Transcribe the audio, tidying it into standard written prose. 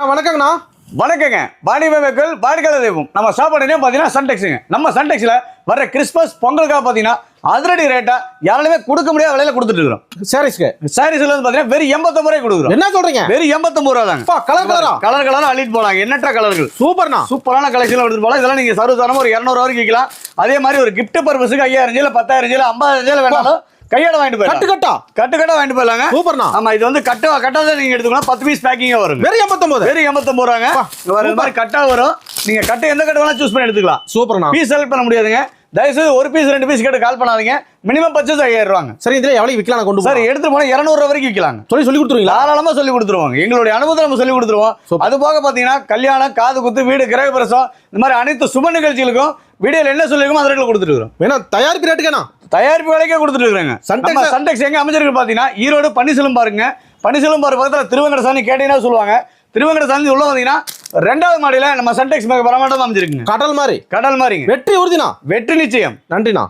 வணக்கங்கண்ணா. வணக்கங்க. பாடி வெஹிக்கிள் பாடிக்கால தெய்வம். நம்ம சாப்பாடுனே பார்த்தீங்கன்னா சன்டெக்ஸுங்க. நம்ம சன்டெக்ஸில் வர கிறிஸ்மஸ் பொங்கலுக்காக பார்த்தீங்கன்னா அதிரடி ரேட்டா யாராலுமே கொடுக்க முடியாத விலையில கொடுத்துட்டு இருக்கிறோம். சாரீஸ்ல வந்து பார்த்தீங்கன்னா வெறும் 89 ரூபாய் கொடுக்குறோம். என்ன சொல்றீங்க? வெறும் 89 ரூபா தாங்க. கலர் கலரா அள்ளிட்டு போலாம். எண்ணற்ற கலர்கள். சூப்பரான கலெக்ஷன் எடுத்துட்டு போலாம். இதெல்லாம் நீங்க சர்வசாதாரணமா ஒரு 200 வரைக்கும் விற்கலாம். அதே மாதிரி ஒரு கிஃப்ட் பர்பஸுக்கு 5000 10,000 50,000 வேணாலும் கையோட வாங்கிட்டு போயிடலாம். கட்டு வாங்கிட்டு போயிடலாங்க. சூப்பர்ண்ணா. ஆமா, இது வந்து கட்டாத நீங்க எடுத்துக்கலாம். 10 பீஸ் பேக்கிங்கா வரும். வெறும் 89 ரூபாங்க. இந்த மாதிரி கட்டா வரும். நீங்க கட்டு எந்த கட்டு வேணா சூஸ் பண்ணி எடுத்துக்கலாம். சூப்பர்ண்ணா. பீஸ் செலக்ட் பண்ண முடியாதுங்க. தயவுசெய்து ஒரு பீஸ் 2 பீஸ் கேட்டு கால் பண்ணாதீங்க. மினிமம் பர்ச்சேஸ் 5000 ரூபாங்க. சரி, இதுல எவ்வளவு விற்கலாம் கொண்டு சார் எடுத்து போனா 200 ரூபாய் வரைக்கும் விற்கலாங்க. சொல்லி கொடுத்துருவீங்களா? தாராளமா சொல்லி கொடுத்துருவாங்க. எங்களுடைய அனுபவத்தை நம்ம சொல்லி கொடுத்துருவோம். அது போக பாத்தீங்கன்னா கல்யாணம், காது குத்து, வீடு கிரக பிரசவம், இந்த மாதிரி அனைத்து சுப நிகழ்ச்சிகளுக்கும் வீடியோல என்ன சொல்லிருக்கோம் அந்த ரேட்ல கொடுத்துட்டு இருக்கோம். வேணா தயாரிப்பு ரேட்டுக்கேனா? தயாரிப்பு விலைக்கே கொடுத்துட்டு இருக்காங்க. சன்டெக்ஸ் எங்க அமைஞ்சிருக்கு பாத்தீங்கன்னா ஈரோடு பன்னிசெல்வம் பாருங்க. பன்னிசெல்வம் பாரு பக்கத்துல திருவங்கட சாமி கேட்டீங்கன்னா சொல்லுவாங்க. திருவங்கட சாமி உள்ள வந்தீங்கன்னா 2வது மாடியில நம்ம சன்டெக்ஸ் மிக பிரமாண்டமா அமைஞ்சிருக்குங்க. கடல் மாதிரி. வெற்றி உறுதினா? வெற்றி நிச்சயம். நன்றிண்ணா.